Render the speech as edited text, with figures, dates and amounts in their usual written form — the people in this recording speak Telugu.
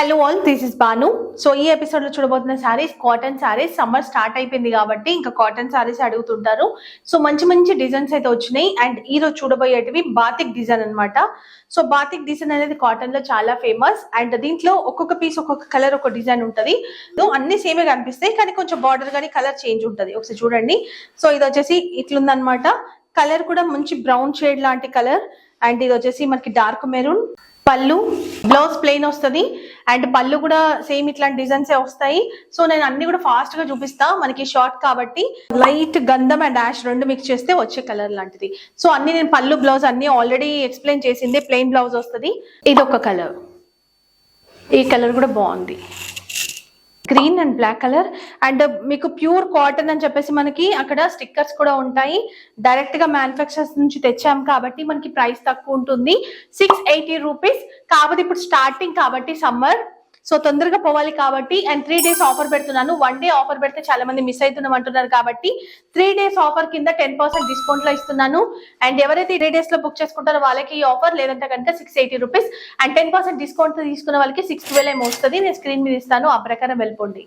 Hello all, this is Banu. So ఈ ఎపిసోడ్ లో చూడబోతున్న saris cotton saris. Summer start అయిపోయింది కాబట్టి ఇంకా కాటన్ శారీస్ అడుగుతుంటారు. సో మంచి మంచి డిజైన్స్ అయితే వచ్చినాయి. అండ్ ఈ రోజు చూడబోయేటివి బాతిక్ డిజైన్ అన్నమాట. సో బాతిక్ డిజైన్ అనేది కాటన్ లో చాలా ఫేమస్. అండ్ దీంట్లో ఒక్కొక్క పీస్ ఒక్కొక్క కలర్ ఒక డిజైన్ ఉంటది. అన్ని సేమే కనిపిస్తాయి కానీ కొంచెం బార్డర్ కానీ కలర్ చేంజ్ ఉంటది. ఒకసారి చూడండి. సో ఇది వచ్చేసి ఇట్లుందనమాట. కలర్ కూడా మంచి బ్రౌన్ షేడ్ లాంటి కలర్. అండ్ ఇది వచ్చేసి మనకి డార్క్ మెరూన్. పళ్ళు, బ్లౌజ్ ప్లెయిన్ వస్తుంది. అండ్ పళ్ళు కూడా సేమ్ ఇట్లాంటి డిజైన్స్ వస్తాయి. సో నేను అన్ని కూడా ఫాస్ట్ గా చూపిస్తా, మనకి షార్ట్ కాబట్టి. లైట్ గంధం అండ్ యాష్ రెండు మిక్స్ చేస్తే వచ్చే కలర్ లాంటిది. సో అన్ని నేను పళ్ళు బ్లౌజ్ అన్ని ఆల్రెడీ ఎక్స్ప్లెయిన్ చేసింది. ప్లెయిన్ బ్లౌజ్ వస్తుంది. ఇది ఒక కలర్, ఈ కలర్ కూడా బాగుంది, green and black colour. And మీకు ప్యూర్ కాటన్ అని చెప్పేసి మనకి అక్కడ స్టిక్కర్స్ కూడా ఉంటాయి. డైరెక్ట్ గా మ్యానుఫ్యాక్చరర్స్ నుంచి తెచ్చాం కాబట్టి మనకి ప్రైస్ తక్కువ ఉంటుంది, 680 రూపీస్. కాకపోతే ఇప్పుడు స్టార్టింగ్ కాబట్టి సమ్మర్, సో తొందరగా పోవాలి కాబట్టి. అండ్ 3 days ఆఫర్ పెడుతున్నాను. 1 day ఆఫర్ పెడితే చాలా మంది మిస్ అవుతున్నాం అంటున్నారు కాబట్టి 3 days ఆఫర్ కింద 10% డిస్కౌంట్ లో ఇస్తున్నాను. అండ్ ఎవరైతే 3 days లో బుక్ చేసుకుంటారో వాళ్ళకి ఈ ఆఫర్, లేదంటే కనుక 680 రూపీస్. అండ్ 10% డిస్కౌంట్ తీసుకున్న వాళ్ళకి 612 ఏమో వస్తుంది. నేను స్క్రీన్ మీద ఇస్తాను, ఆ ప్రకారం వెళ్ళిపోండి.